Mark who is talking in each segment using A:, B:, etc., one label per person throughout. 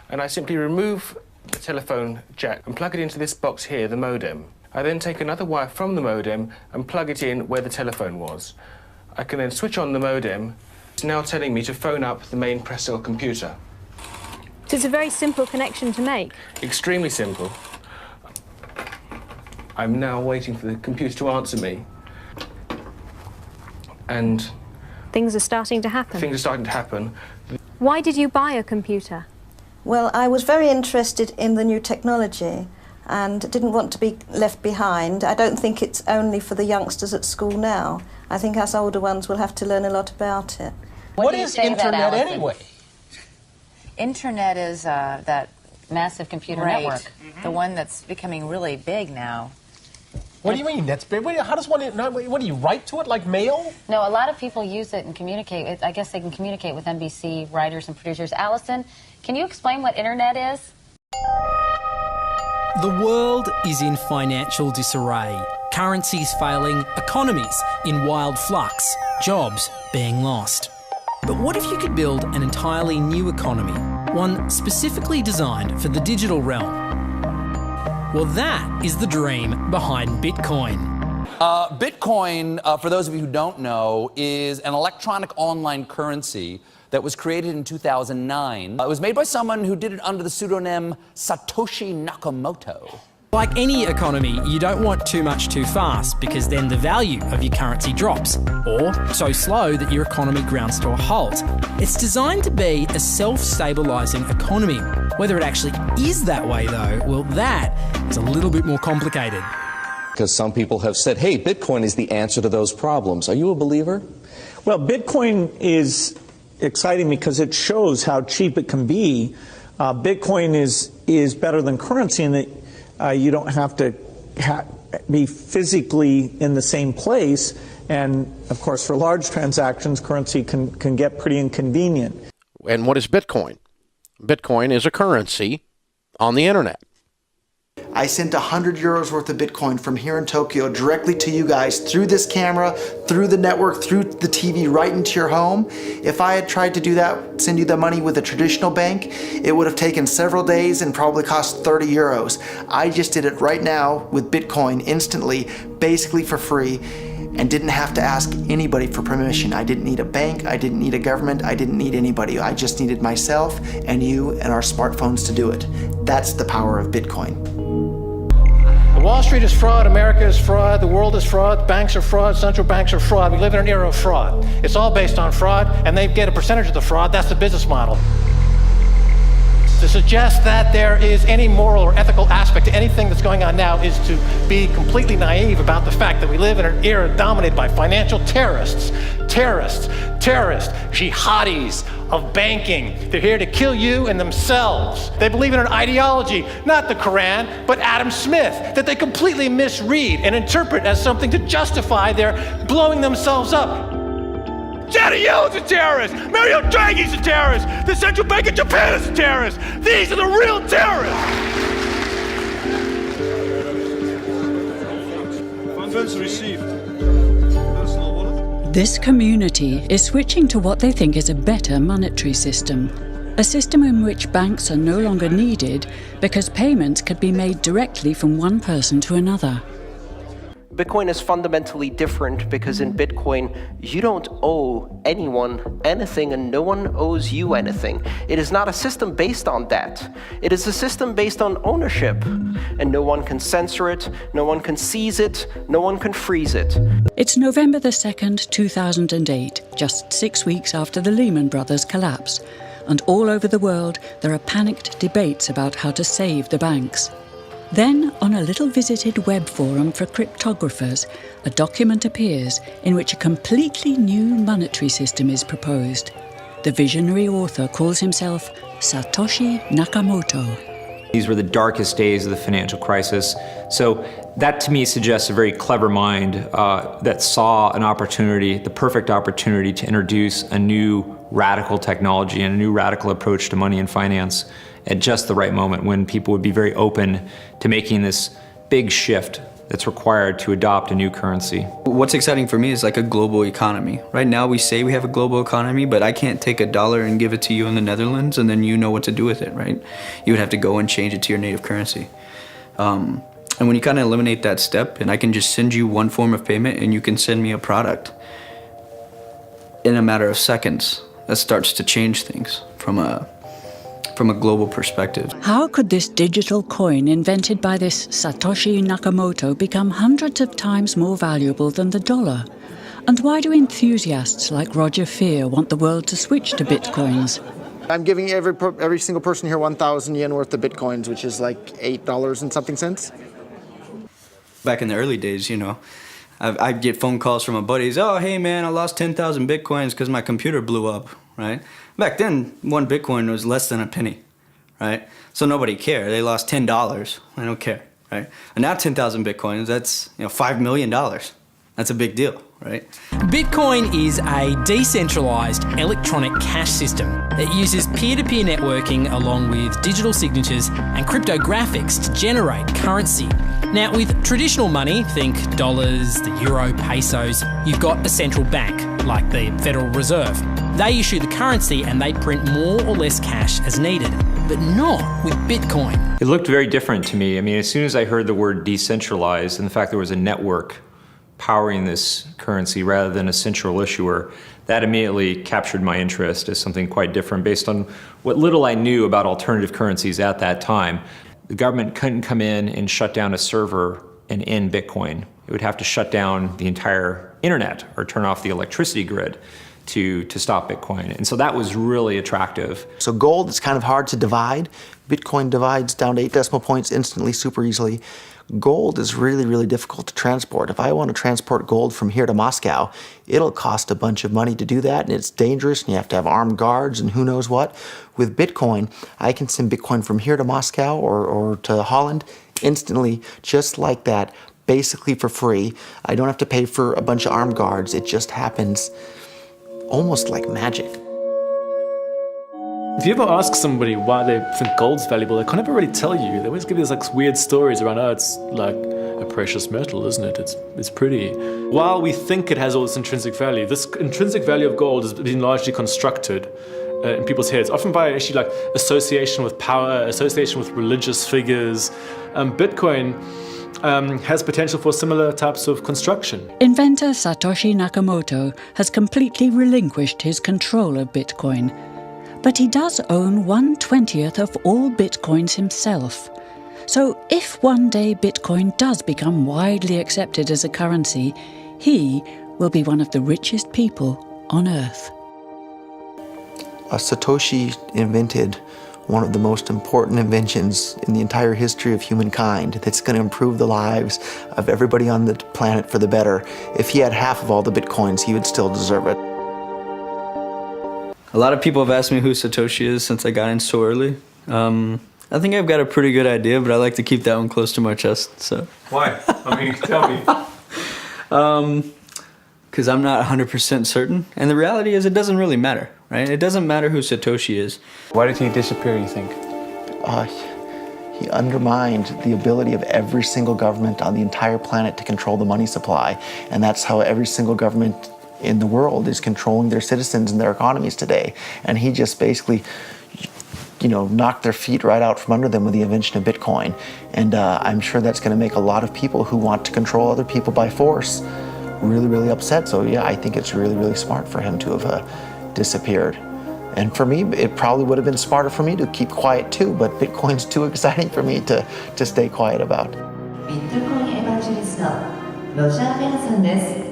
A: and I simply remove the telephone jack and plug it into this box here, the modem. I then take another wire from the modem and plug it in where the telephone was. I can then switch on the modem. It's now telling me to phone up the main press cell computer.
B: So it's a very simple connection to make.
A: Extremely simple. I'm now waiting for the computer to answer me. And
B: things are starting to happen.
A: Things are starting to happen.
B: Why did you buy a computer?
C: Well, I was very interested in the new technology and didn't want to be left behind. I don't think it's only for the youngsters at school now. I think us older ones will have to learn a lot about it.
D: What is Internet anyway?
E: Internet is that massive computer network, the one that's becoming really big now.
D: What do you mean? That's big. How does one? What do you write to it like mail?
E: No, a lot of people use it and communicate. I guess they can communicate with NBC writers and producers. Allison, can you explain what Internet is?
F: The world is in financial disarray. Currencies failing, economies in wild flux, jobs being lost. But what if you could build an entirely new economy, one specifically designed for the digital realm? Well, that is the dream behind Bitcoin.
G: Bitcoin, for those of you who don't know, is an electronic online currency that was created in 2009. It was made by someone who did it under the pseudonym Satoshi Nakamoto.
F: Like any economy, you don't want too much too fast because then the value of your currency drops, or so slow that your economy grounds to a halt. It's designed to be a self-stabilising economy. Whether it actually is that way though, well, that is a little bit more complicated.
H: Because some people have said, hey, Bitcoin is the answer to those problems. Are you a believer?
I: Well, Bitcoin is exciting because it shows how cheap it can be. Bitcoin is better than currency in that you don't have to be physically in the same place, and of course for large transactions currency can get pretty inconvenient.
J: And what is Bitcoin? Bitcoin is a currency on the internet.
K: I sent 100 euros worth of Bitcoin from here in Tokyo directly to you guys through this camera, through the network, through the TV, right into your home. If I had tried to do that, send you the money with a traditional bank, it would have taken several days and probably cost 30 euros. I just did it right now with Bitcoin instantly, basically for free, and didn't have to ask anybody for permission. I didn't need a bank, I didn't need a government, I didn't need anybody. I just needed myself and you and our smartphones to do it. That's the power of Bitcoin.
L: Wall Street is fraud, America is fraud, the world is fraud, banks are fraud, central banks are fraud. We live in an era of fraud. It's all based on fraud, and they get a percentage of the fraud. That's the business model. To suggest that there is any moral or ethical aspect to anything that's going on now is to be completely naive about the fact that we live in an era dominated by financial terrorists, jihadis of banking. They're here to kill you and themselves. They believe in an ideology, not the Quran, but Adam Smith, that they completely misread and interpret as something to justify their blowing themselves up. Janet Yellen's a terrorist! Mario Draghi's a terrorist! The Central Bank of Japan is a terrorist! These are the real terrorists!
M: Funds received.
N: This community is switching to what they think is a better monetary system. A system in which banks are no longer needed because payments could be made directly from one person to another.
O: Bitcoin is fundamentally different because in Bitcoin, you don't owe anyone anything and no one owes you anything. It is not a system based on debt. It is a system based on ownership. And no one can censor it, no one can seize it, no one can freeze it.
N: It's November the 2nd, 2008, just 6 weeks after the Lehman Brothers collapse. And all over the world, there are panicked debates about how to save the banks. Then, on a little visited web forum for cryptographers, a document appears in which a completely new monetary system is proposed. The visionary author calls himself Satoshi Nakamoto.
P: These were the darkest days of the financial crisis. So that to me suggests a very clever mind that saw an opportunity, the perfect opportunity to introduce a new radical technology and a new radical approach to money and finance at just the right moment when people would be very open to making this big shift that's required to adopt a new currency.
M: What's exciting for me is like a global economy. Right now we say we have a global economy, but I can't take $1 and give it to you in the Netherlands and then you know what to do with it, right? You would have to go and change it to your native currency. And when you kind of eliminate that step, and I can just send you one form of payment and you can send me a product in a matter of seconds, that starts to change things from a global perspective.
N: How could this digital coin invented by this Satoshi Nakamoto become hundreds of times more valuable than the dollar? And why do enthusiasts like Roger Fear want the world to switch to bitcoins?
K: I'm giving every single person here 1,000 yen worth of bitcoins, which is like $8 and something cents.
M: Back in the early days, you know, I'd get phone calls from my buddies, oh, hey man, I lost 10,000 bitcoins because my computer blew up, right? Back then, one bitcoin was less than a penny, right? So nobody cared. They lost $10. I don't care, right? And now 10,000 bitcoins, that's $5 million. That's a big deal, right?
F: Bitcoin is a decentralised electronic cash system that uses peer-to-peer networking along with digital signatures and cryptographics to generate currency. Now, with traditional money, think dollars, the euro, pesos, you've got a central bank, like the Federal Reserve. They issue the currency and they print more or less cash as needed, but not with Bitcoin.
P: It looked very different to me. I mean, as soon as I heard the word decentralized and the fact there was a network powering this currency rather than a central issuer, that immediately captured my interest as something quite different based on what little I knew about alternative currencies at that time. The government couldn't come in and shut down a server and end Bitcoin. It would have to shut down the entire internet or turn off the electricity grid to stop Bitcoin. And so that was really attractive.
K: So gold is kind of hard to divide. Bitcoin divides down to 8 decimal points instantly, super easily. Gold is really, really difficult to transport. If I want to transport gold from here to Moscow, it'll cost a bunch of money to do that, and it's dangerous, and you have to have armed guards and who knows what. With Bitcoin, I can send Bitcoin from here to Moscow or to Holland instantly, just like that, basically for free. I don't have to pay for a bunch of armed guards. It just happens almost like magic.
Q: If you ever ask somebody why they think gold's valuable, they can't ever really tell you. They always give you these like weird stories around, oh, it's like a precious metal, isn't it? It's pretty. While we think it has all this intrinsic value, this intrinsic value of gold has been largely constructed in people's heads, often by actually like association with power, association with religious figures. Bitcoin has potential for similar types of construction.
N: Inventor Satoshi Nakamoto has completely relinquished his control of Bitcoin. But he does own 1/20th of all Bitcoins himself. So if one day Bitcoin does become widely accepted as a currency, he will be one of the richest people on Earth.
K: Satoshi invented one of the most important inventions in the entire history of humankind that's going to improve the lives of everybody on the planet for the better. If he had half of all the Bitcoins, he would still deserve it.
M: A lot of people have asked me who Satoshi is since I got in so early. I think I've got a pretty good idea, but I like to keep that one close to my chest. So.
Q: Why? I mean, tell me.
M: Because I'm not 100% certain. And the reality is it doesn't really matter, right? It doesn't matter who Satoshi is.
A: Why did he disappear, you think?
K: He undermined the ability of every single government on the entire planet to control the money supply. And that's how every single government in the world is controlling their citizens and their economies today. And he just basically, knocked their feet right out from under them with the invention of Bitcoin. And I'm sure that's going to make a lot of people who want to control other people by force really, really upset. So yeah, I think it's really, really smart for him to have disappeared. And for me, it probably would have been smarter for me to keep quiet too, but Bitcoin's too exciting for me to stay quiet about.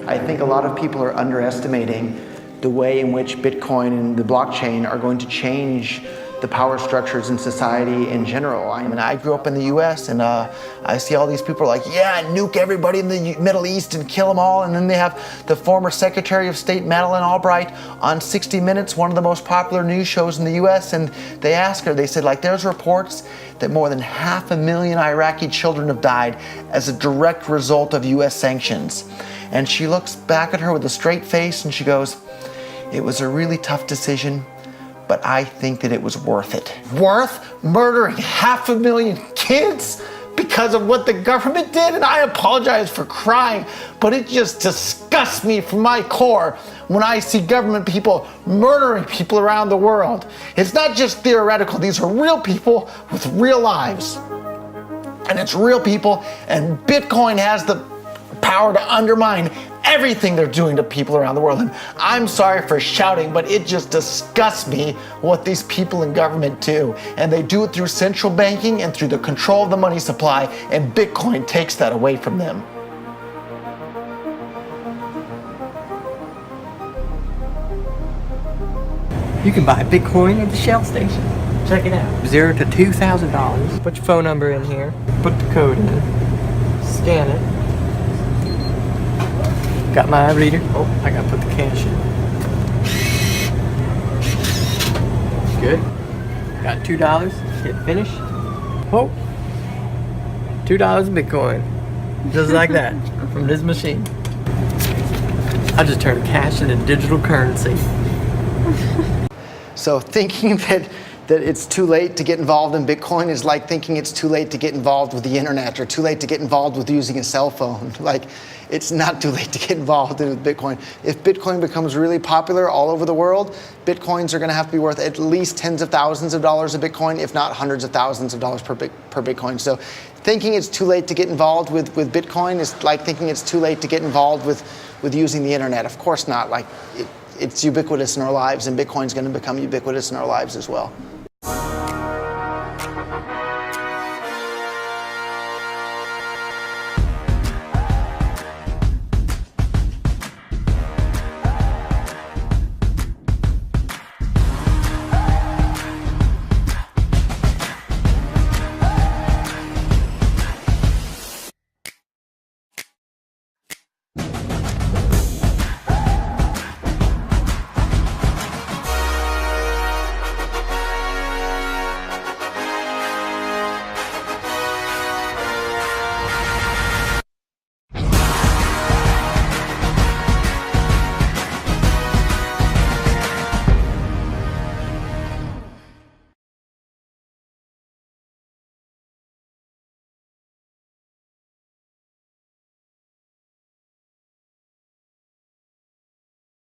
K: I think a lot of people are underestimating the way in which Bitcoin and the blockchain are going to change the power structures in society in general. I mean, I grew up in the US and I see all these people like, yeah, nuke everybody in the Middle East and kill them all. And then they have the former Secretary of State Madeleine Albright on 60 Minutes, one of the most popular news shows in the US. And they asked her, they said, like, there's reports that more than 500,000 Iraqi children have died as a direct result of US sanctions. And she looks back at her with a straight face and she goes, it was a really tough decision, but I think that it was worth it. Worth murdering 500,000 kids?
R: because of what the government did, and I apologize for crying, but it just disgusts me from my core when I see government people murdering people around the world. It's not just theoretical, these are real people with real lives. And it's real people, and Bitcoin has the power to undermine everything they're doing to people around the world. And I'm sorry for shouting, but it just disgusts me what these people in government do. And they do it through central banking and through the control of the money supply, and Bitcoin takes that away from them.
S: You can buy Bitcoin at the Shell station. Check it out. $0 to $2,000. Put your phone number in here. Put the code in. Scan it. Got my reader. Oh, I gotta put the cash in. Good. Got $2. Hit finish. Oh. $2 Bitcoin. Just like that. From this machine. I just turned cash into digital currency.
K: So thinking that it's too late to get involved in Bitcoin is like thinking it's too late to get involved with the internet or too late to get involved with using a cell phone. Like, it's not too late to get involved in Bitcoin. If Bitcoin becomes really popular all over the world, Bitcoins are going to have to be worth at least tens of thousands of dollars a Bitcoin, if not hundreds of thousands of dollars per Bitcoin. So thinking it's too late to get involved with Bitcoin is like thinking it's too late to get involved with using the internet. Of course not. Like, it's ubiquitous in our lives, and Bitcoin's going to become ubiquitous in our lives as well.